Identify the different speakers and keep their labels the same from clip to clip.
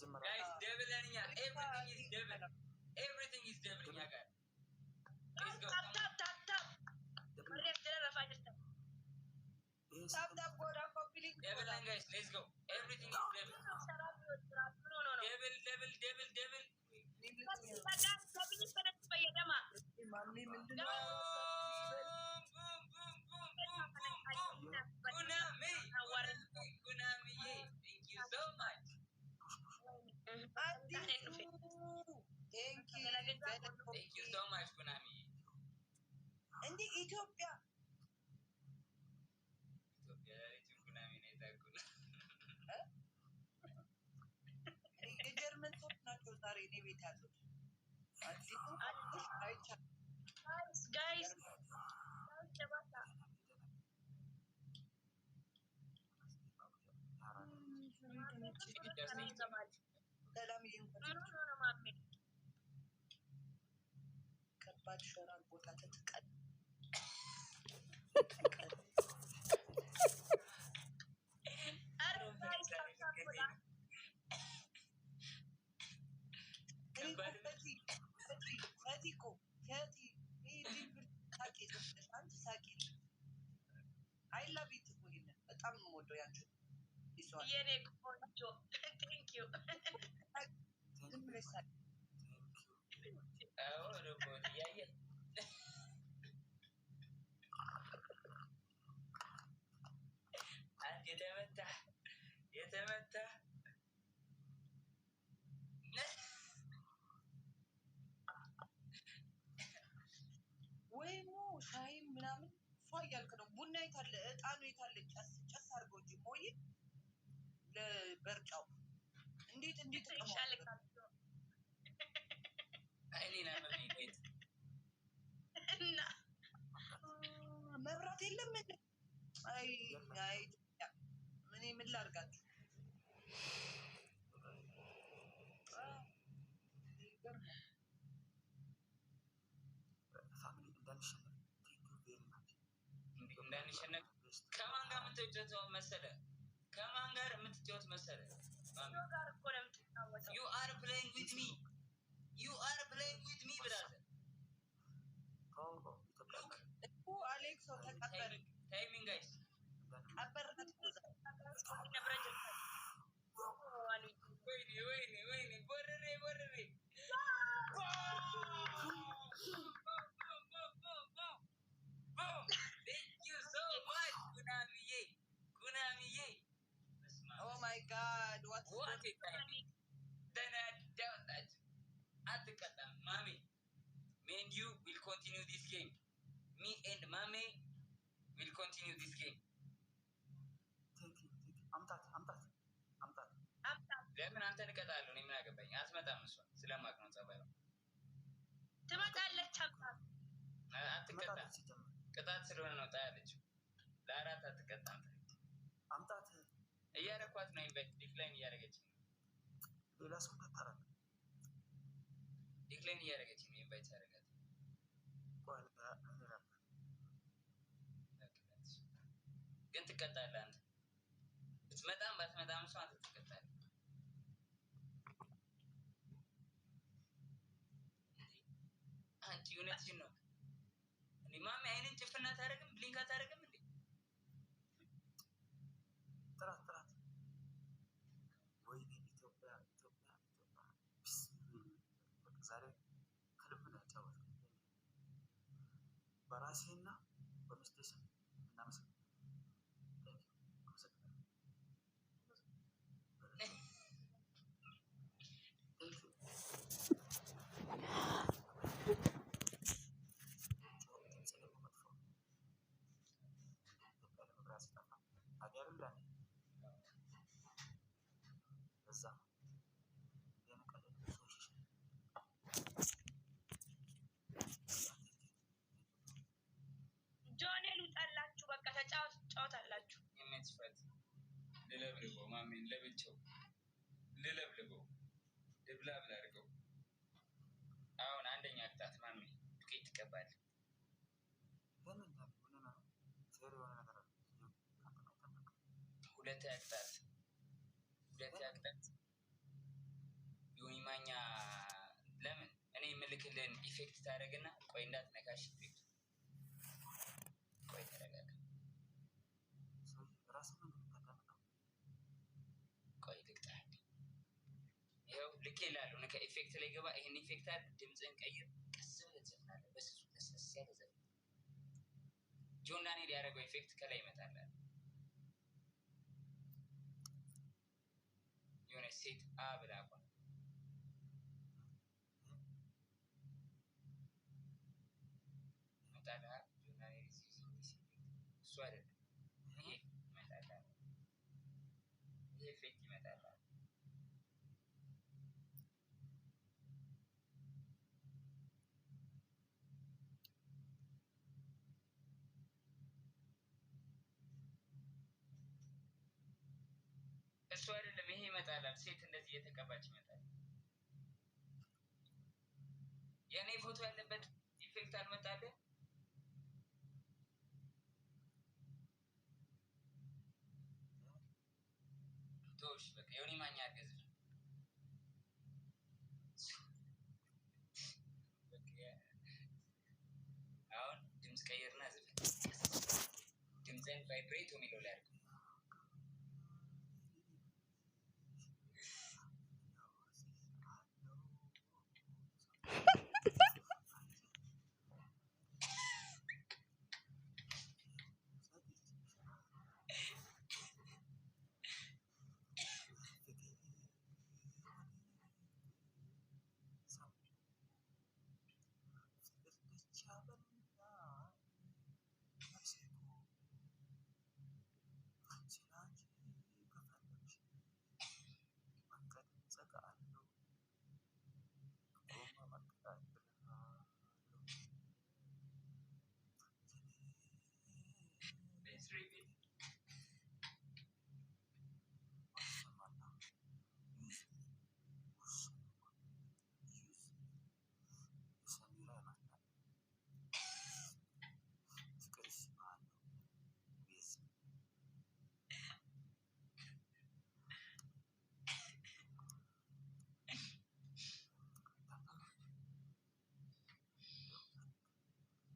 Speaker 1: guys, devil and yeah, everything is devil yeah, guys. Let's go. Tap. Devil and guys, let's go. Everything is devil. Devil. Kunami, thank you so much. Thank you so much, Kunami.
Speaker 2: And the Ethiopia.
Speaker 1: Kunami,
Speaker 2: የጀርመን ሰዎች ናቸው ዛሬ እኔ ቤት ያሉት። ጋይስ ከባድ ሸራል ቦታ ተጥቀል በጣም ነው የምወደው ያንቺን የኔ ቆንጆ ቴንክ ዩ ዝም ብለሽ ሳቂ
Speaker 1: የተመታ
Speaker 2: ወይሞ ሻይ ምናምን ፏ እያልክ ነው። ቡና የታለ? እጣኑ የታለ? ጨስ አድርገው እንጂ ሞይ ለበርጫው እንዴት እና መብራት የለም። አይ ምን ላድርጋችሁ?
Speaker 1: እንዳንሸነፍ ከማን ጋር የምትጫወት መሰለህ? You are playing with me brother.
Speaker 2: Look Alex ተቀበል
Speaker 1: timing guys
Speaker 2: አበረታች
Speaker 1: ወይኔ ወረሬ Thank you so much, Kunamiye.
Speaker 2: Oh my God, what
Speaker 1: a timing. Then I doubt that. Atkata, Mami. Me and you will continue this game. Me and Mami will continue this game.
Speaker 3: Thank you. አምጣት
Speaker 1: ለምን አንተ ልቀጣለሁ? እኔ ምን አገባኝ? አትመጣም። እሷ ስለማቅ ነው ጸባዩ።
Speaker 2: ትመጣለች።
Speaker 1: አትቀጣም። ቅጣት ስለሆነ ነው ጣያለች። ለአራት አትቀጣም።
Speaker 3: አምጣት
Speaker 1: እያረኳት ነው። ኢንቫይት ዲክላይን እያደረገች ነው።
Speaker 3: ሌላ ሰው ተታረቀ።
Speaker 1: ዲክላይን እያደረገች ነው። ኢንቫይት ያደረጋት ግን ትቀጣለህ አንተ። ብትመጣም ባትመጣም እሷ አንተ ትቀጣለህ። አንቺ እውነትሽን ነው። እኔ ማሚ አይንን ጭፍና አታደርግም? ብሊንክ አታደርግም እንዴ?
Speaker 3: ጥራት ወይኔ ኢትዮጵያ ዛሬ ከልብ ነው ያጫወትኩት በራሴና በሚስቴ ስም እናመሰግናለን።
Speaker 2: ጆኔሉ ጣላችሁ በቃ ተጫወታላችሁ።
Speaker 1: የምትፈት ልለብልበው ማሜን ለብቻው ልለብልበው ድብላብል አድርገው። አሁን አንደኛ ቅጣት ማሜ ዱቄት ትቀባለህ። ሁለተኛ ቅጣት ኢፌክት ታደርግና ቆይ እንዳትነካሽ ኢፌክት ቆይ ተረጋጋ ቆይ ልቅጣህ ይኸው ልክ ይላሉ ከኢፌክት ላይ ገባ ይሄን ኢፌክት አለ ድምፅህን ቀይር ቀስ ብለህ ትዘፍናለህ በስሱ ለስለስ ያለ ዘፈን ጆን ዳንኤል ያደረገው ኢፌክት ከላይ ይመጣል የሆነ ሴት ብላ አቋም ይመጣል ጆን ዳንኤል እሱ አይደለም ይሄ ይመጣል ይሄ ኢፌክት ይመጣል እሱ አይደለም ይሄ ይመጣል ሴት እንደዚህ እየተቀባች ይመጣል የኔ ፎቶ ያለበት ኢፌክት አልመጣልህ ቶሽ በቃ የሆነ ማኛ አገዝ አሁን ድምፅ ቀይርና ዝም ድምፅን ቫይብሬት የሚለው ላይ አድርገው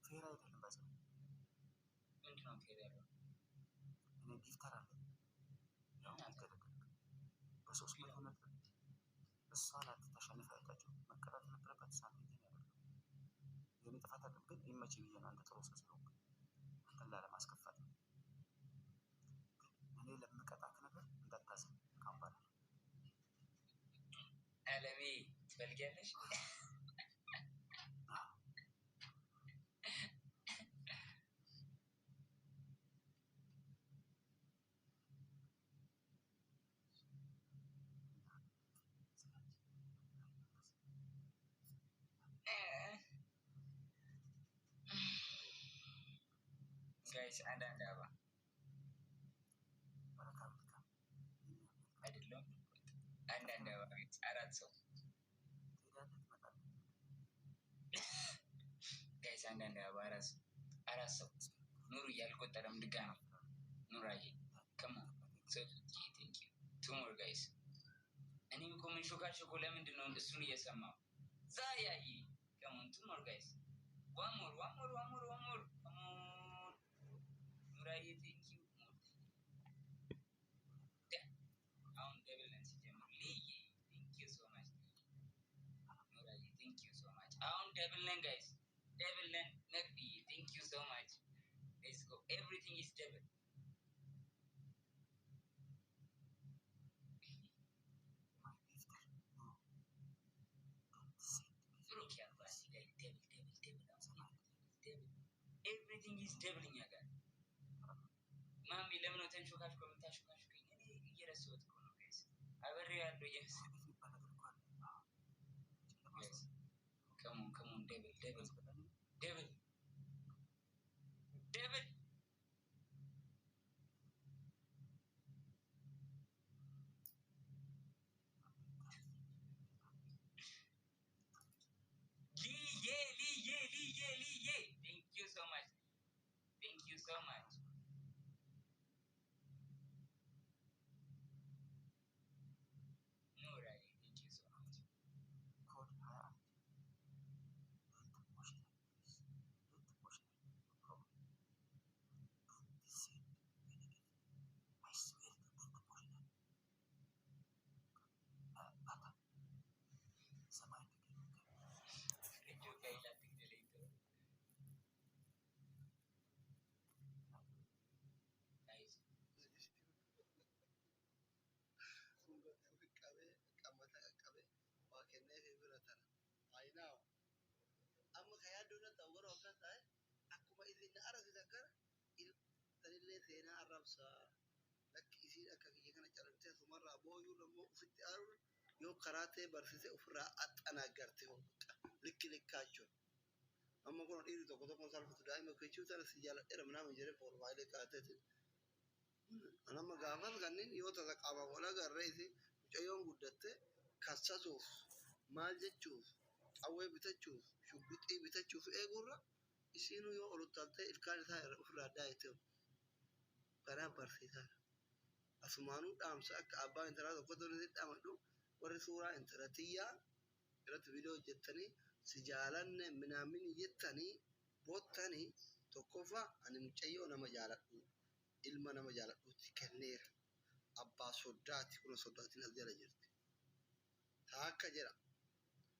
Speaker 3: ፌር አይደለም ባዘ
Speaker 1: ምንድነው ፌር ያለው
Speaker 3: እኔ ጊፍተር አለ ያው ተደረገ በሶስት መቶ ነበር እሷ ናት ተሸንፋ ያጣችው መቀጣት ነበረባት እሷ ናት ያደረገው የኔ ጥፋት አይደለም ግን ይመች ብዬ ነው አንተ ጥሩ ሰው ስለሆንክ አንተን ላለማስከፋት ነው እኔ ለምቀጣት ነበር እንዳታስብ ካምባላ
Speaker 1: አለሜ ትፈልጊያለሽ ጋይስ አንዳንድ አባ አይደለም አንዳንድ አባ ቤት አራት ሰው ጋይስ አንዳንድ አባ አራት ሰው ኑሩ እያልቆጠረም ድጋ ነው ኑራዬ ከማ ቱ ሞር ጋይስ እኔም እኮ ምን ሾካሾኮ ለምንድን ነው እሱን እየሰማው ዛያይ ከሞን ቱ ሞር ጋይስ one more ኑራዬ ቴንክ ዩ አሁን ደብል ነን ሲጀምር ልዬ ቴንክ ዩ ሶ ማች ኑራዬ ቴንክ ዩ ሶ ማች አሁን ደብል ነን ጋይስ ደብል ነን ነግዲ ቴንክ ዩ ሶ ማች ሌትስ ጎ ኤቭሪቲንግ ኢዝ ደብል ኤቭሪቲንግ ኢዝ ደብል እኛ ጋር ማሚ ለምን ወተን ሾካሽ ኮምታሽካሽ እኔ እየረሳሁት እኮ ነው ጋይስ አበሬ ያለው ከሞን ደብል ልዬ thank you so much ኑራዬ thank you so much
Speaker 4: kennee fi bira tana. Ayinaa amma kayaa doona ta'u gara akka ta'e akkuma isin na argisiisan kana ilaaltanillee seenaa arrabsaa lakki isiin akka kiyya kana calamtee sumarraa booyuu ammoo ofitti aaruun yoo karaa ta'e barsiisee ofirraa axxana agarte likki likkaachuun. Amma kun dhiirri tokko salphatu daa'ima kichuu sana si jaaladheera minaamin jedhee foormaayilee kaateeti. Anamma gaafas kanneen yoo tasa qaban wal agarree isin mucayyoon guddatte kassasuuf maal jechuuf qawwee bitachuuf shugguxii bitachuuf eegurra isiinuu yoo ol utaaltee ilkaan isaa ofirraa daa'iteewu. Kanaan barsiisaa. Asumaanuu dhaamsa akka abbaa intalaa tokkotti walitti dhaamadhu warri suuraa intalatiyyaa irratti viidiyoo hojjettanii si jaalanne minaamin jettanii boottanii tokkoffaa ani mucayyoo nama jaaladhu ilma nama jaaladhuutti kenneera. Abbaa soddaati kun soddaatiin as jala jirti. Taa akka jedha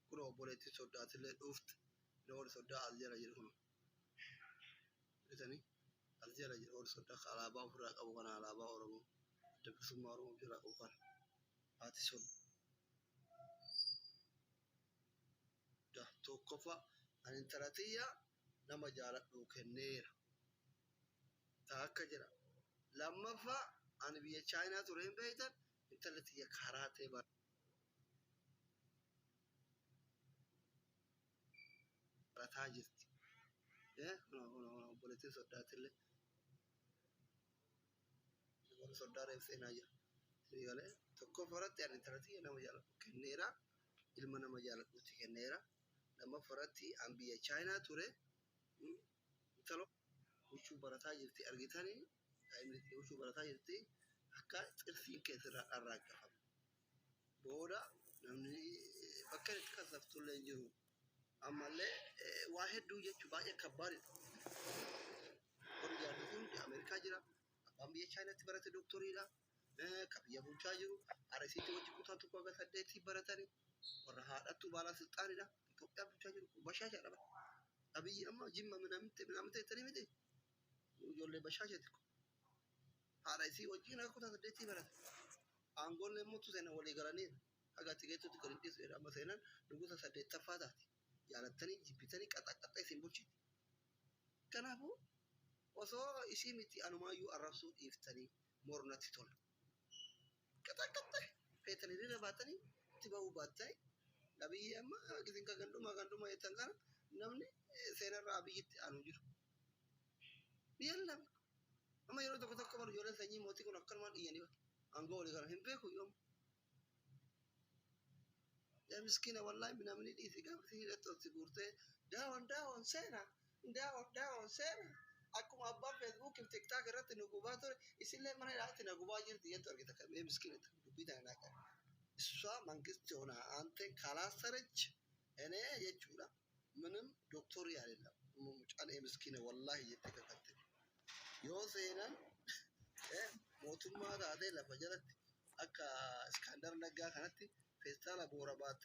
Speaker 4: kun obboleettii soddaatillee dhuufti warri soddaa as jala jiru kun. Bitanii as jala jiru warri soddaa alaabaa ofirraa qabu kana alaabaa Oromoo dabbisummaa Oromoo ofirraa qabu kana haati soddaa tokkoffaa ani intalatiyyaa nama jaaladhu kenneera. Taa akka jedha. Lammaffaa ani biyya Chaayinaa ture hin beektan intalatiyya karaa ta'e barataa jirti. Obboleettiin soddaatillee warri soddaa reebseenaa jira. Galee tokkoffaa irratti ani intalatiyya nama jaaladhu kenneera. Ilma nama jaaladhuutti kenneera. Lammaffaa irratti ani biyya Chaayinaa ture intalo huccuu barataa jirti argitanii huccuu barataa jirti akka xirsiin keessirraa dharraaqafamu. Booda namni bakka itti kasaftullee hin jiru. Ammallee waa hedduu jechuun baay'ee kabbaadidha. Warri jaallatanii hundi Ameerikaa jira. Abbaan biyya Chaayinaatti barate doktoriidha. Kan biyya bulchaa jiru. Arasiitti wajji kutaa tokko hanga 8 baratanii warra haadhattu baalaa silxaanidha. Itoophiyaa bulchaa jiru. Bashaashaadha. Abiyyi amma jimma minamte jettanii miti. Ijoollee bashaashaati. Haadha isii wajjin akka kutaa 8 barate. Aangoollee immoo seenaa walii galaniidha. Haga itti geessutti kan hin dhiyeessu. Amma seenaan dhugusa 8ffaa taati. Jaalattanii jibbitanii qaxaqaxaa isin bulchiti. Kanaafuu osoo isii miti anumaayyuu arrabsuu dhiiftanii mornatti tola. Qaxaqaxaa feetanii irra baatanii itti ba'uu baattee Abiyyi amma isin kan ganduma jettan kana namni seenarraa Abiyyitti aanu jiru. Biyyan lama. Amma yeroo tokko baru ijoolleen sanyii mootii kun akkanumaan dhiyyanii aangoo walii kana hin beeku yoom. Yaa miskiina wallaahi minamni dhiisi gaafsi hidhatti ol si guurtee daawwan seena akkuma abbaan feesbuukii fi tiktaak irratti nu gubaa ture isillee mana hidhaatti na gubaa jirti jettu argita kan miskiina dubbii tana naa qabu. Isaa mangisti ሆና አንተ ካላሰረች እኔ jechuudha ምንም ዶክተር አይደለም ሙጫኔ ምስኪነ ወላሂ እየተከፈተ yoo seenan mootummaa taatee lafa jalatti akka iskaandar naggaa kanatti feestaala boora baate